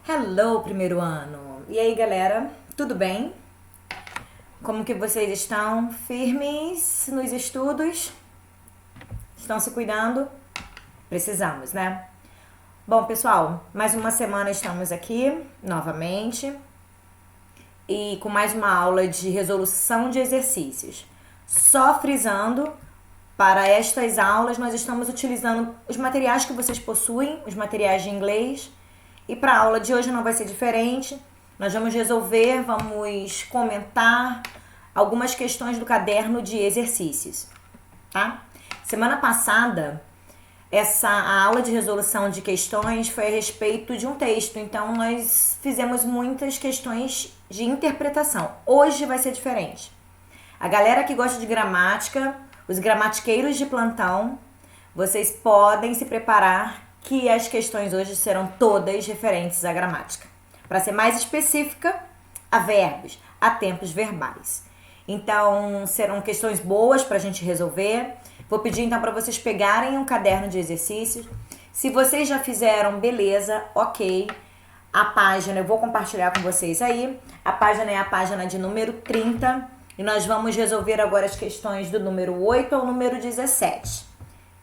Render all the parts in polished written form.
Hello, primeiro ano! E aí, galera? Tudo bem? Como que vocês estão? Firmes nos estudos? Estão se cuidando? Precisamos, né? Bom, pessoal, mais uma semana estamos aqui, novamente, e com mais uma aula de resolução de exercícios. Só frisando, para estas aulas nós estamos utilizando os materiais que vocês possuem, os materiais de inglês. E para a aula de hoje não vai ser diferente. Nós vamos resolver, vamos comentar algumas questões do caderno de exercícios, tá? Semana passada, a aula de resolução de questões foi a respeito de um texto, então nós fizemos muitas questões de interpretação. Hoje vai ser diferente. A galera que gosta de gramática, os gramatiqueiros de plantão, vocês podem se preparar que as questões hoje serão todas referentes à gramática. Para ser mais específica, a verbos, a tempos verbais. Então, serão questões boas para a gente resolver. Vou pedir então para vocês pegarem um caderno de exercícios. Se vocês já fizeram, beleza, ok. A página, eu vou compartilhar com vocês aí. A página é a página de número 30. E nós vamos resolver agora as questões do número 8 ao número 17.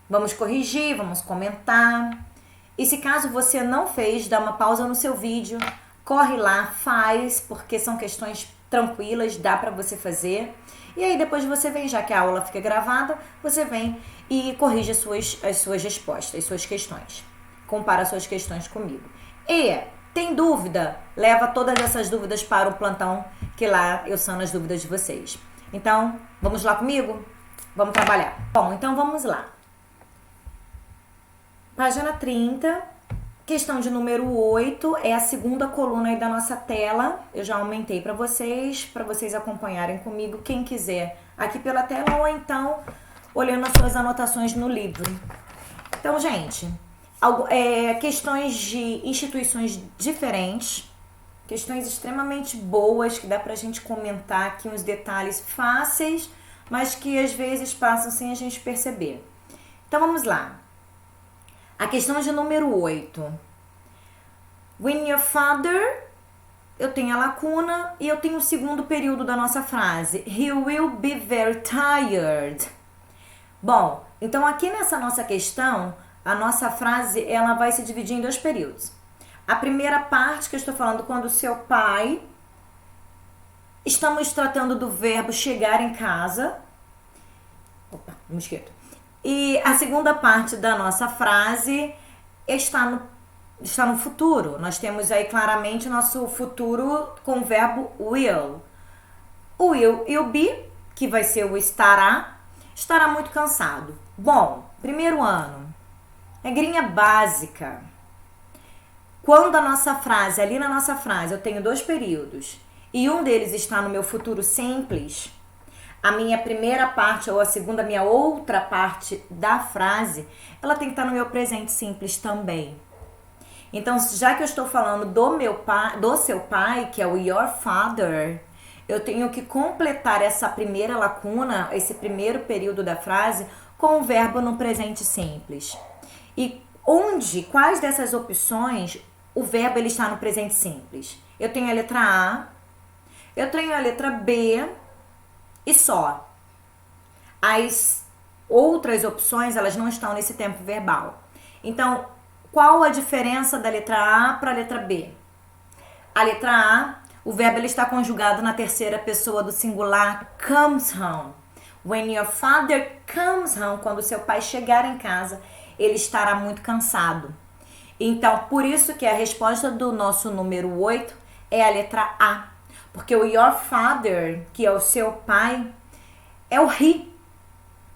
Vamos corrigir, vamos comentar. E se caso você não fez, dá uma pausa no seu vídeo, corre lá, faz, porque são questões tranquilas, dá pra você fazer. E aí depois você vem, já que a aula fica gravada, você vem e corrige as suas respostas, as suas questões. Compara as suas questões comigo. E tem dúvida? Leva todas essas dúvidas para o plantão, que lá eu sano as dúvidas de vocês. Então, vamos lá comigo? Vamos trabalhar. Bom, então vamos lá. Página 30, questão de número 8, é a segunda coluna aí da nossa tela. Eu já aumentei para vocês acompanharem comigo, quem quiser, aqui pela tela ou então olhando as suas anotações no livro. Então, gente, questões de instituições diferentes, questões extremamente boas, que dá pra gente comentar aqui uns detalhes fáceis, mas que às vezes passam sem a gente perceber. Então, vamos lá. A questão de número 8. When your father, eu tenho a lacuna e eu tenho o segundo período da nossa frase. He will be very tired. Bom, então aqui nessa nossa questão, a nossa frase ela vai se dividir em dois períodos. A primeira parte que eu estou falando quando o seu pai, estamos tratando do verbo chegar em casa. Opa, mosquito. E a segunda parte da nossa frase está no futuro. Nós temos aí claramente o nosso futuro com o verbo will. O will be, que vai ser o estará muito cansado. Bom, primeiro ano, regrinha básica. Quando a nossa frase, ali na nossa frase, eu tenho dois períodos e um deles está no meu futuro simples, a minha primeira parte ou a minha outra parte da frase, ela tem que estar no meu presente simples também. Então, já que eu estou falando do seu pai, que é o your father, eu tenho que completar essa primeira lacuna, esse primeiro período da frase, com o verbo no presente simples. E quais dessas opções, o verbo ele está no presente simples? Eu tenho a letra A, eu tenho a letra B, e só. As outras opções, elas não estão nesse tempo verbal. Então, qual a diferença da letra A para a letra B? A letra A, o verbo ele está conjugado na terceira pessoa do singular comes home. When your father comes home, quando seu pai chegar em casa, ele estará muito cansado. Então, por isso que a resposta do nosso número 8 é a letra A. Porque o your father, que é o seu pai, é o he.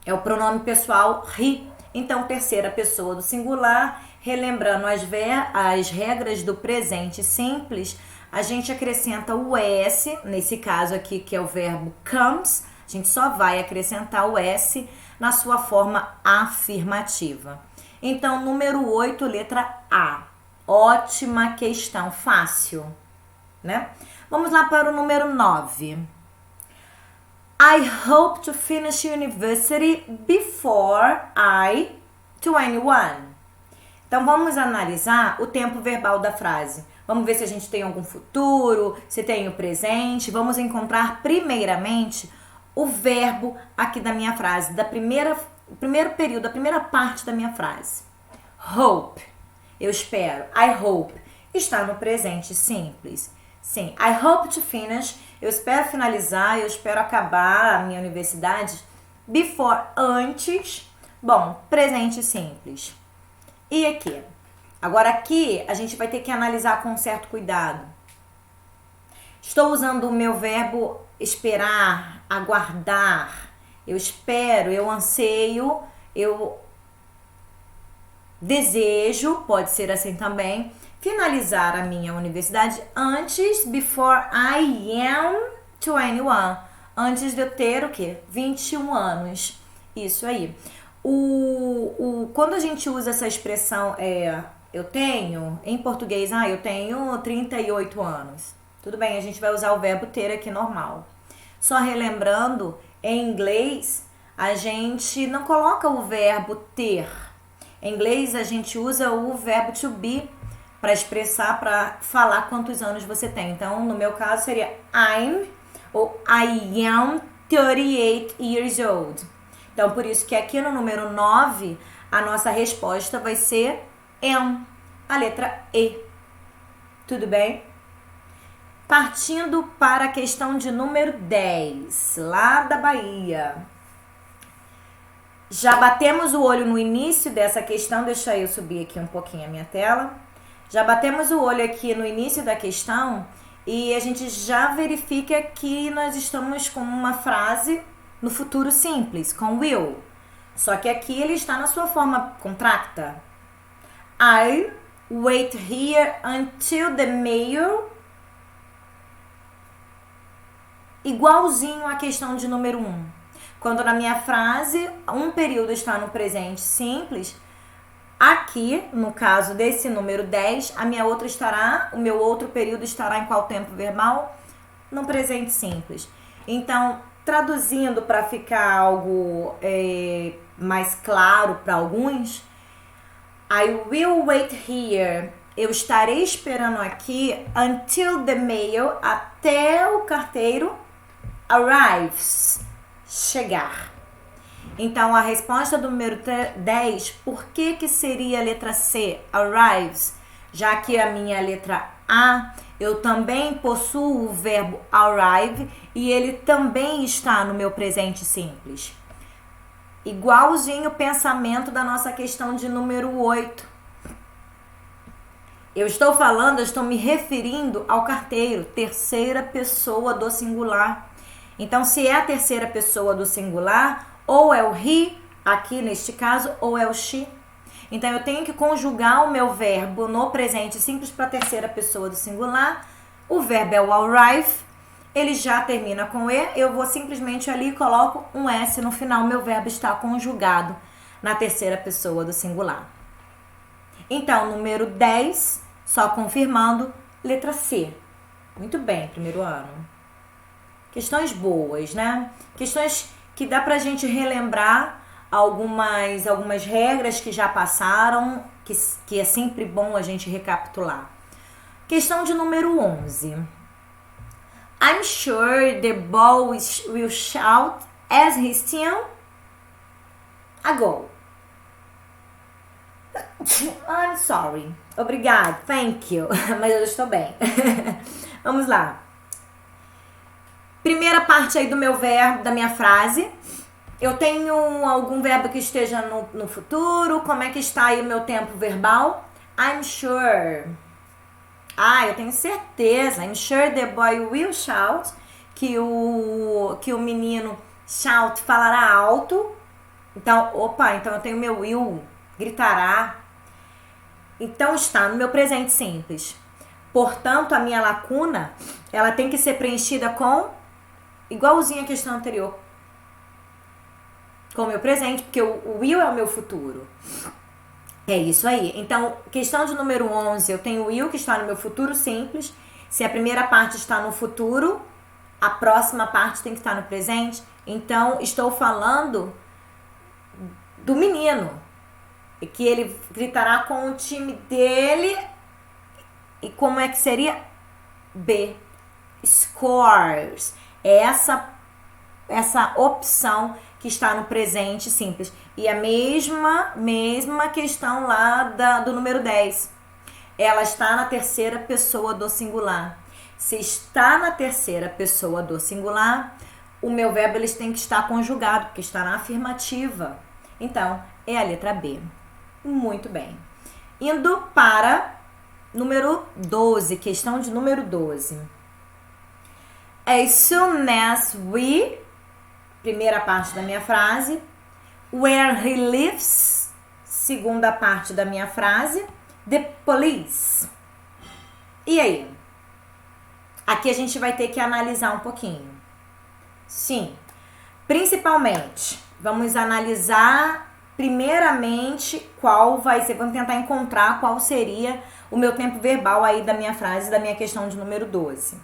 É o pronome pessoal he. Então, terceira pessoa do singular, relembrando as regras do presente simples, a gente acrescenta o S, nesse caso aqui que é o verbo comes, a gente só vai acrescentar o S na sua forma afirmativa. Então, número 8, letra A. Ótima questão, fácil, né? Vamos lá para o número 9. I hope to finish university before I 21. Então vamos analisar o tempo verbal da frase. Vamos ver se a gente tem algum futuro, se tem o presente. Vamos encontrar primeiramente o verbo aqui da minha frase, o primeiro período, a primeira parte da minha frase. Hope. Eu espero. I hope. Está no presente simples. Sim. I hope to finish. Eu espero finalizar, eu espero acabar a minha universidade before, antes. Bom, presente simples. E aqui? Agora aqui a gente vai ter que analisar com certo cuidado. Estou usando o meu verbo esperar, aguardar. Eu espero, eu anseio, eu desejo, pode ser assim também, finalizar a minha universidade antes, before I am 21. Antes de eu ter o quê? 21 anos. Isso aí. Quando a gente usa essa expressão, eu tenho, em português, eu tenho 38 anos. Tudo bem, a gente vai usar o verbo ter aqui normal. Só relembrando, em inglês, a gente não coloca o verbo ter. Em inglês, a gente usa o verbo to be para expressar, para falar quantos anos você tem. Então, no meu caso, seria I'm ou I am 38 years old. Então, por isso que aqui no número 9, a nossa resposta vai ser am, a letra E. Tudo bem? Partindo para a questão de número 10, lá da Bahia. Já batemos o olho no início dessa questão, deixa eu subir aqui um pouquinho a minha tela. Já batemos o olho aqui no início da questão e a gente já verifica que nós estamos com uma frase no futuro simples, com will. Só que aqui ele está na sua forma contracta. I wait here until the mail. Igualzinho à questão de número 1. Quando na minha frase um período está no presente simples, aqui, no caso desse número 10, o meu outro período estará em qual tempo verbal? No presente simples. Então, traduzindo para ficar algo mais claro para alguns, I will wait here. Eu estarei esperando aqui until the mail, até o carteiro arrives, chegar. Então, a resposta do número 10, por que seria a letra C, arrives? Já que a minha letra A, eu também possuo o verbo arrive e ele também está no meu presente simples. Igualzinho o pensamento da nossa questão de número 8. Eu estou me referindo ao carteiro, terceira pessoa do singular. Então, se é a terceira pessoa do singular, ou é o he, aqui neste caso, ou é o she. Então, eu tenho que conjugar o meu verbo no presente simples para a terceira pessoa do singular. O verbo é o arrive, ele já termina com E, eu vou simplesmente ali e coloco um S no final, meu verbo está conjugado na terceira pessoa do singular. Então, número 10, só confirmando, letra C. Muito bem, primeiro ano. Questões boas, né? Questões que dá pra gente relembrar algumas regras que já passaram, que é sempre bom a gente recapitular. Questão de número 11. I'm sure the boy will shout as he still a goal. I'm sorry. Obrigado. Thank you. Mas eu estou bem. Vamos lá. Primeira parte aí do meu verbo, da minha frase. Eu tenho algum verbo que esteja no futuro. Como é que está aí o meu tempo verbal? I'm sure. Eu tenho certeza. I'm sure the boy will shout. Que o menino shout falará alto. Então eu tenho meu will, gritará. Então está no meu presente simples. Portanto, a minha lacuna, ela tem que ser preenchida com igualzinho a questão anterior. Com o meu presente, porque o will é o meu futuro. É isso aí. Então, questão de número 11, eu tenho o will que está no meu futuro simples. Se a primeira parte está no futuro, a próxima parte tem que estar no presente. Então, estou falando do menino. que ele gritará com o time dele. E como é que seria? B. Scores. É essa opção que está no presente simples. E a mesma questão lá do número 10. Ela está na terceira pessoa do singular. Se está na terceira pessoa do singular, o meu verbo eles tem que estar conjugado, porque está na afirmativa. Então, é a letra B. Muito bem. Indo para número 12, questão de número 12. As soon as we, primeira parte da minha frase, where he lives, segunda parte da minha frase, the police. E aí? Aqui a gente vai ter que analisar um pouquinho. Sim, principalmente, vamos analisar primeiramente qual vai ser, vamos tentar encontrar qual seria o meu tempo verbal aí da minha frase, da minha questão de número 12.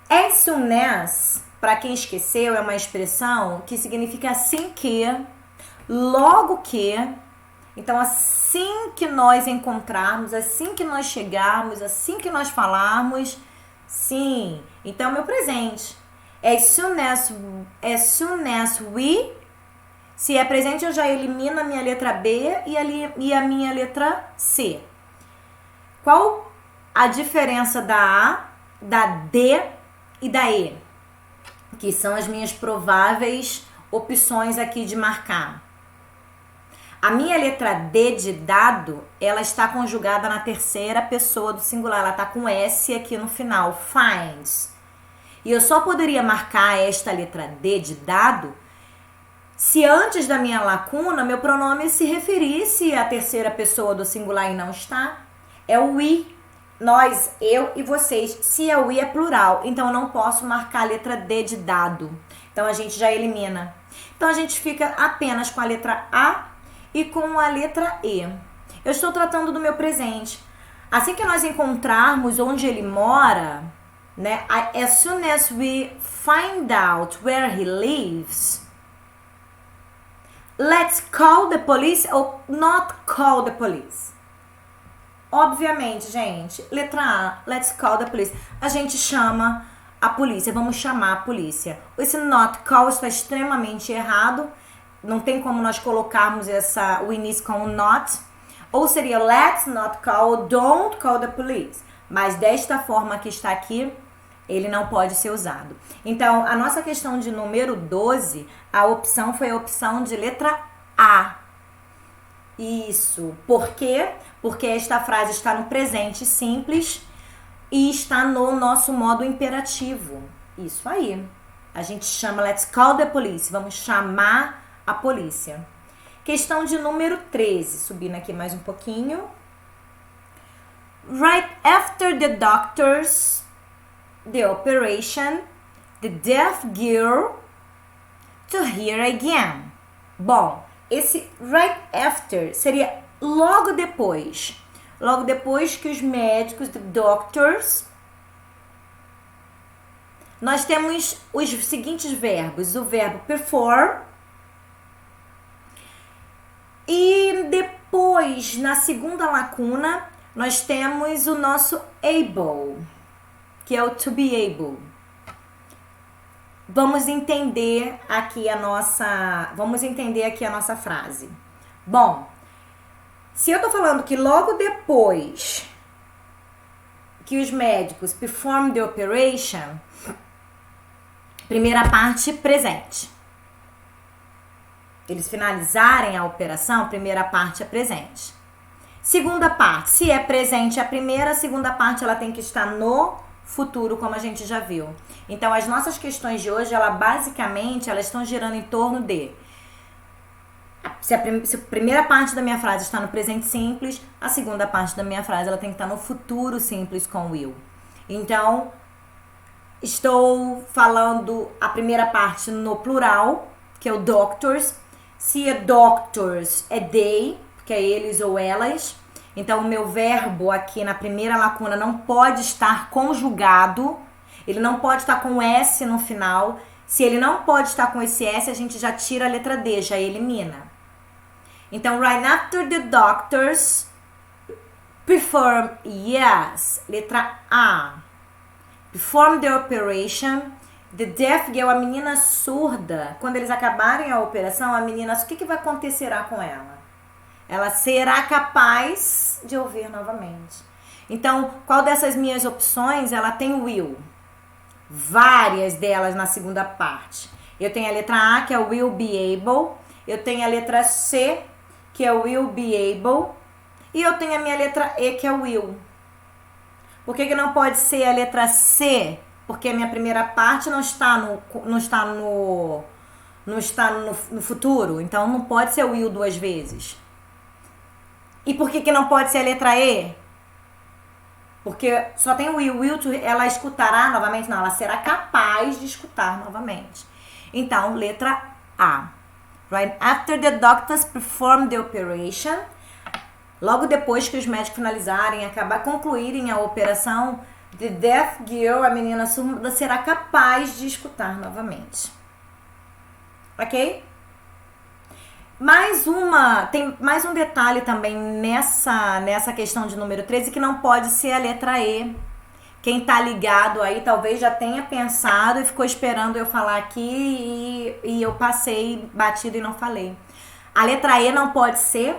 As soon as, para quem esqueceu, é uma expressão que significa assim que, logo que. Então, assim que nós encontrarmos, assim que nós chegarmos, assim que nós falarmos, sim. Então, meu presente. As soon as we. Se é presente, eu já elimino a minha letra B e a minha letra C. Qual a diferença da A, da D e da E? Que são as minhas prováveis opções aqui de marcar. A minha letra D de dado, ela está conjugada na terceira pessoa do singular. Ela está com S aqui no final, finds. E eu só poderia marcar esta letra D de dado se antes da minha lacuna, meu pronome se referisse à terceira pessoa do singular e não está. É o we, nós, eu e vocês. Se é o we, é plural. Então, eu não posso marcar a letra D de dado. Então, a gente já elimina. Então, a gente fica apenas com a letra A e com a letra E. Eu estou tratando do meu presente. Assim que nós encontrarmos onde ele mora, né? As soon as we find out where he lives, let's call the police ou not call the police. Obviamente, gente, letra A, let's call the police. A gente chama a polícia, vamos chamar a polícia. Esse not call está extremamente errado. Não tem como nós colocarmos o início com o not. Ou seria let's not call, don't call the police. Mas desta forma que está aqui, ele não pode ser usado. Então, a nossa questão de número 12, a opção foi a opção de letra A. Isso. Por quê? Porque esta frase está no presente simples e está no nosso modo imperativo. Isso aí. A gente chama let's call the police. Vamos chamar a polícia. Questão de número 13. Subindo aqui mais um pouquinho. Right after the doctors, the operation, the deaf girl to hear again. Bom, esse right after seria logo depois. Logo depois que os médicos, the doctors, nós temos os seguintes verbos. O verbo perform. E depois, na segunda lacuna, nós temos o nosso able, que é o to be able. Vamos entender aqui a nossa frase. Bom, se eu tô falando que logo depois que os médicos perform the operation, primeira parte presente. Eles finalizarem a operação, primeira parte é presente. Segunda parte, se é presente a primeira, a segunda parte ela tem que estar no futuro, como a gente já viu. Então, as nossas questões de hoje, basicamente, elas estão girando em torno de se a primeira parte da minha frase está no presente simples, a segunda parte da minha frase ela tem que estar no futuro simples com will. Então, estou falando a primeira parte no plural, que é o doctors. Se é doctors, é they, que é eles ou elas. Então, o meu verbo aqui na primeira lacuna não pode estar conjugado. Ele não pode estar com S no final. Se ele não pode estar com esse S, a gente já tira a letra D, já elimina. Então, right after the doctors perform, yes. Letra A. Perform the operation. The deaf girl, a menina surda. Quando eles acabarem a operação, a menina, o que vai acontecerá com ela? Ela será capaz de ouvir novamente. Então, qual dessas minhas opções, ela tem will? Várias delas na segunda parte. Eu tenho a letra A, que é will be able. Eu tenho a letra C, que é will be able. E eu tenho a minha letra E, que é will. Por que não pode ser a letra C? Porque a minha primeira parte não está no futuro. Então não pode ser will duas vezes. E por que não pode ser a letra E? Porque só tem o will, ela escutará novamente? Não, ela será capaz de escutar novamente. Então, letra A. Right after the doctors perform the operation, logo depois que os médicos finalizarem, concluírem a operação, the deaf girl, a menina surda, será capaz de escutar novamente. Ok? Tem mais um detalhe também nessa questão de número 13, que não pode ser a letra E. Quem tá ligado aí talvez já tenha pensado e ficou esperando eu falar aqui e eu passei batido e não falei. A letra E não pode ser,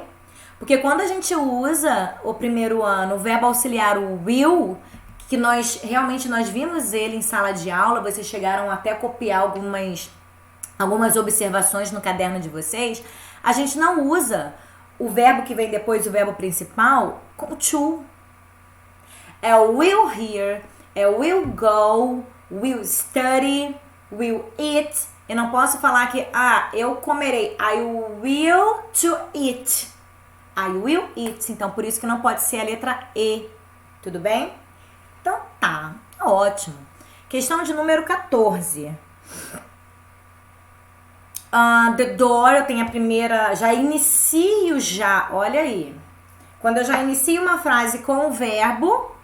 porque quando a gente usa o primeiro ano o verbo auxiliar, o will, que nós vimos ele em sala de aula, vocês chegaram até a copiar algumas observações no caderno de vocês, a gente não usa o verbo que vem depois do verbo principal como to. É o will hear, é o will go, will study, will eat. Eu não posso falar que, eu comerei. I will to eat. I will eat. Então, por isso que não pode ser a letra E. Tudo bem? Então, tá. Ótimo. Questão de número 14. The door, eu tenho a primeira, olha aí. Quando eu já inicio uma frase com o verbo,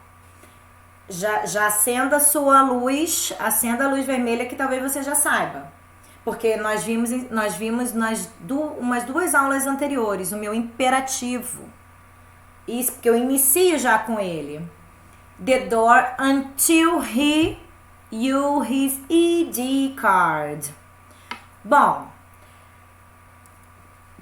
já acenda a luz vermelha, que talvez você já saiba. Porque nós vimos umas duas aulas anteriores, o meu imperativo. Isso, porque eu inicio já com ele. The door until he use his ID card. Bom,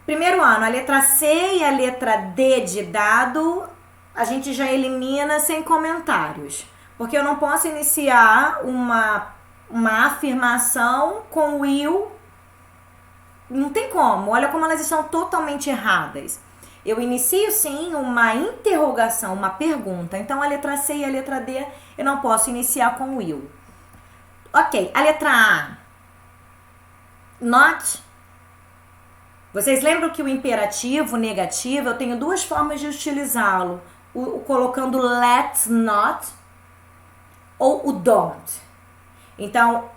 primeiro ano, a letra C e a letra D de dado, a gente já elimina sem comentários. Porque eu não posso iniciar uma afirmação com will. Não tem como. Olha como elas estão totalmente erradas. Eu inicio sim uma interrogação, uma pergunta. Então a letra C e a letra D eu não posso iniciar com will. Ok, a letra A. Not. Vocês lembram que o imperativo negativo, eu tenho duas formas de utilizá-lo. Colocando let's not ou o don't. Então,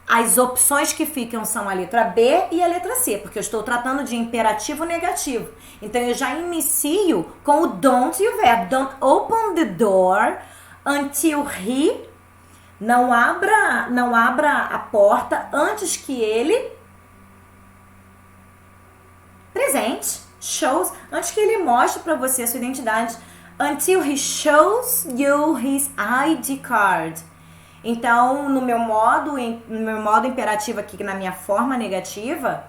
as opções que ficam são a letra B e a letra C, porque eu estou tratando de imperativo negativo. Então, eu já inicio com o don't e o verbo. Don't open the door until he... Não abra a porta antes que ele... presente, shows, antes que ele mostre para você a sua identidade. Until he shows you his ID card. Então, no meu modo imperativo aqui, na minha forma negativa,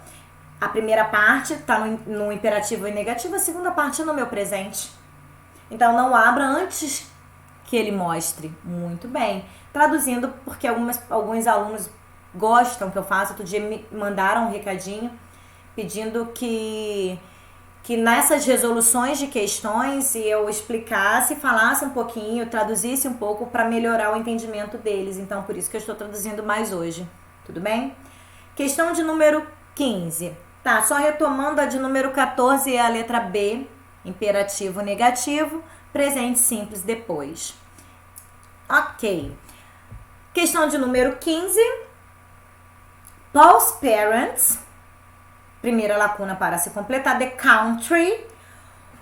a primeira parte está no imperativo e negativo, a segunda parte é no meu presente. Então, não abra antes que ele mostre. Muito bem. Traduzindo, porque alguns alunos gostam que eu faça. Outro dia me mandaram um recadinho pedindo que nessas resoluções de questões eu explicasse, falasse um pouquinho, traduzisse um pouco para melhorar o entendimento deles. Então, por isso que eu estou traduzindo mais hoje. Tudo bem? Questão de número 15. Tá, só retomando, a de número 14 é a letra B, imperativo negativo, presente simples depois. Ok. Questão de número 15. Paul's parents... Primeira lacuna para se completar, the country,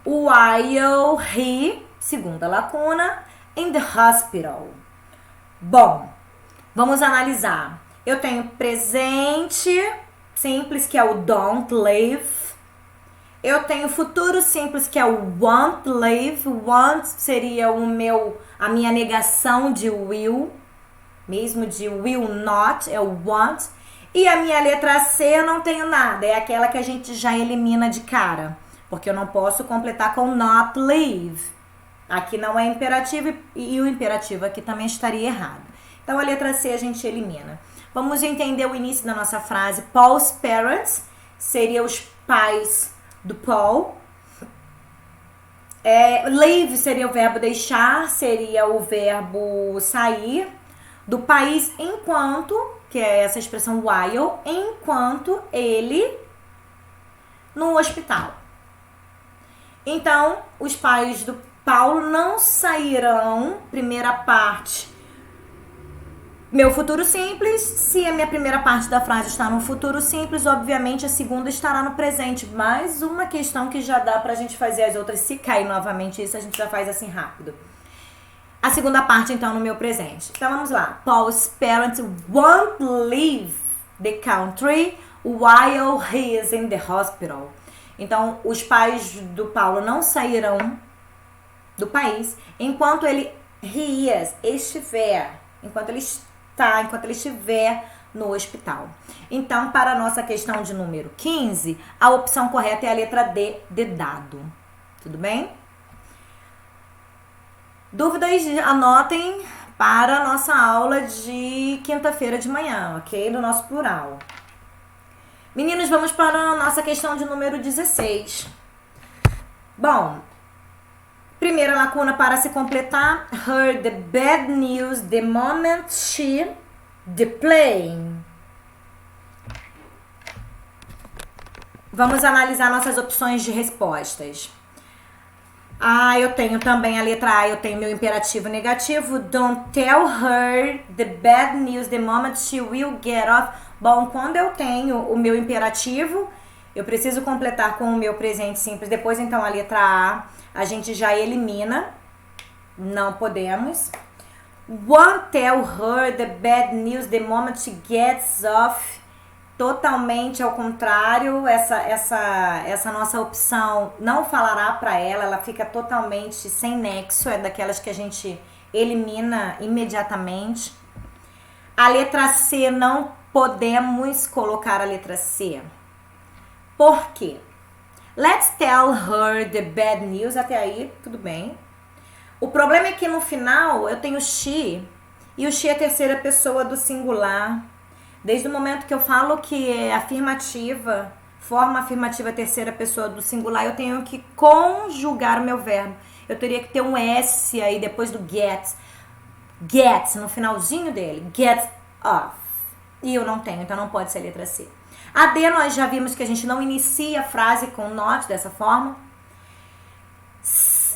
while he, segunda lacuna, in the hospital. Bom, vamos analisar. Eu tenho presente simples, que é o don't live. Eu tenho futuro simples, que é o won't leave. Want seria a minha negação de will, mesmo de will not, é o want. E a minha letra C eu não tenho nada, é aquela que a gente já elimina de cara, porque eu não posso completar com not leave. Aqui não é imperativo e o imperativo aqui também estaria errado. Então a letra C a gente elimina. Vamos entender o início da nossa frase. Paul's parents seria os pais do Paul. Leave seria o verbo deixar, seria o verbo sair. Do país enquanto, que é essa expressão while, enquanto ele no hospital. Então, os pais do Paulo não sairão, primeira parte, meu futuro simples. Se a minha primeira parte da frase está no futuro simples, obviamente a segunda estará no presente. Mais uma questão que já dá pra gente fazer as outras. Se cair novamente isso, a gente já faz assim rápido. A segunda parte, então, no meu presente. Então, vamos lá. Paul's parents won't leave the country while he is in the hospital. Então, os pais do Paulo não sairão do país enquanto ele estiver no hospital. Então, para a nossa questão de número 15, a opção correta é a letra D, de dado. Tudo bem? Dúvidas, anotem para a nossa aula de quinta-feira de manhã, ok? Do nosso plural. Meninos, vamos para a nossa questão de número 16. Bom, primeira lacuna para se completar. Heard the bad news the moment she the plane. Vamos analisar nossas opções de respostas. Eu tenho também a letra A, eu tenho meu imperativo negativo. Don't tell her the bad news the moment she will get off. Bom, quando eu tenho o meu imperativo, eu preciso completar com o meu presente simples. Depois, então, a letra A gente já elimina. Não podemos. Won't tell her the bad news the moment she gets off. Totalmente ao contrário, essa nossa opção não falará para ela fica totalmente sem nexo, é daquelas que a gente elimina imediatamente. A letra C, não podemos colocar a letra C. Por quê? Let's tell her the bad news, até aí tudo bem. O problema é que no final eu tenho she, e o she é a terceira pessoa do singular. Desde o momento que eu falo que é afirmativa, forma afirmativa terceira pessoa do singular, eu tenho que conjugar o meu verbo. Eu teria que ter um S aí depois do get. Get, no finalzinho dele. Get off. E eu não tenho, então não pode ser a letra C. A D, nós já vimos que a gente não inicia a frase com not dessa forma.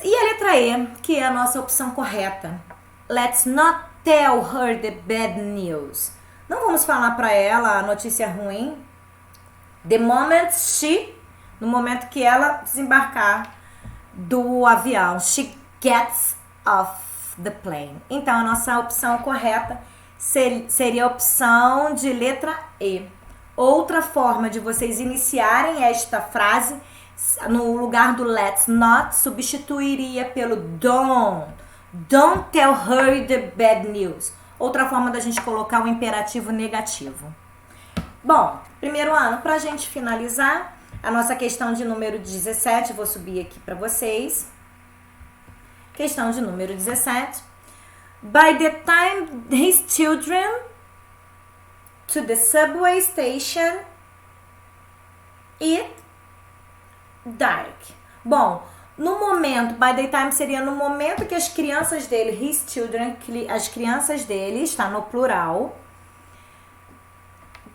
E a letra E, que é a nossa opção correta. Let's not tell her the bad news. Não vamos falar para ela a notícia ruim. The moment she, no momento que ela desembarcar do avião. She gets off the plane. Então, a nossa opção correta seria a opção de letra E. Outra forma de vocês iniciarem esta frase, no lugar do let's not, substituiria pelo don't. Don't tell her the bad news. Outra forma da gente colocar o imperativo negativo. Bom, primeiro ano, pra gente finalizar, a nossa questão de número 17, vou subir aqui para vocês. Questão de número 17. By the time his children to the subway station, it dark. Bom, no momento, by the time seria no momento que as crianças dele, his children, as crianças dele, está no plural.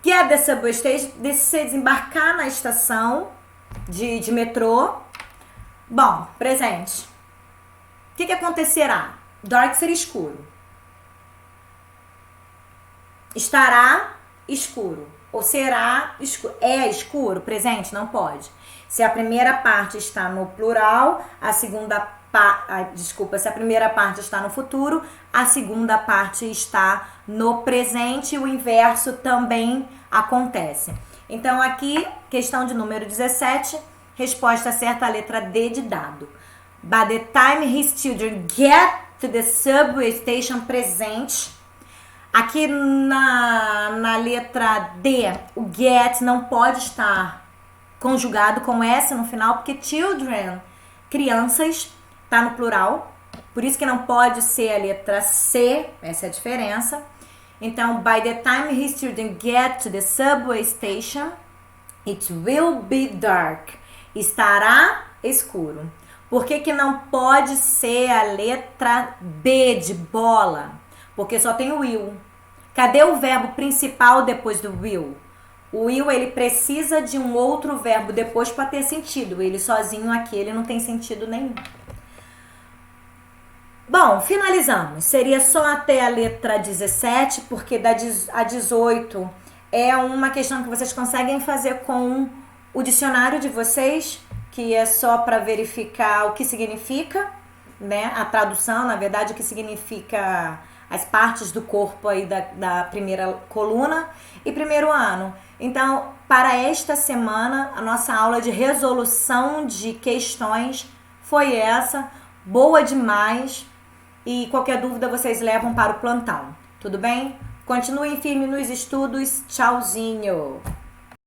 Get the subway station, desembarcar na estação de metrô. Bom, presente. O que acontecerá? Dark seria escuro. Estará escuro. Ou será escuro. É escuro, presente, não pode. Se a primeira parte está no plural, se a primeira parte está no futuro, a segunda parte está no presente e o inverso também acontece. Então, aqui, questão de número 17, Resposta certa, a letra D de dado. By the time his children get to the subway station, presente. Aqui na letra D, o get não pode estar conjugado com S no final, porque children, crianças, tá no plural. Por isso que não pode ser a letra C, essa é a diferença. Então, by the time his children get to the subway station, it will be dark. Estará escuro. Por que que não pode ser a letra B de bola? Porque só tem o will. Cadê o verbo principal depois do will? O will, ele precisa de um outro verbo depois para ter sentido. Ele sozinho aqui, ele não tem sentido nenhum. Bom, finalizamos. Seria só até a letra 17, porque a 18 é uma questão que vocês conseguem fazer com o dicionário de vocês, que é só para verificar o que significa, né? A tradução, na verdade, o que significa as partes do corpo aí da primeira coluna e primeiro ano. Então, para esta semana, a nossa aula de resolução de questões foi essa. Boa demais. E qualquer dúvida vocês levam para o plantão. Tudo bem? Continuem firme nos estudos. Tchauzinho!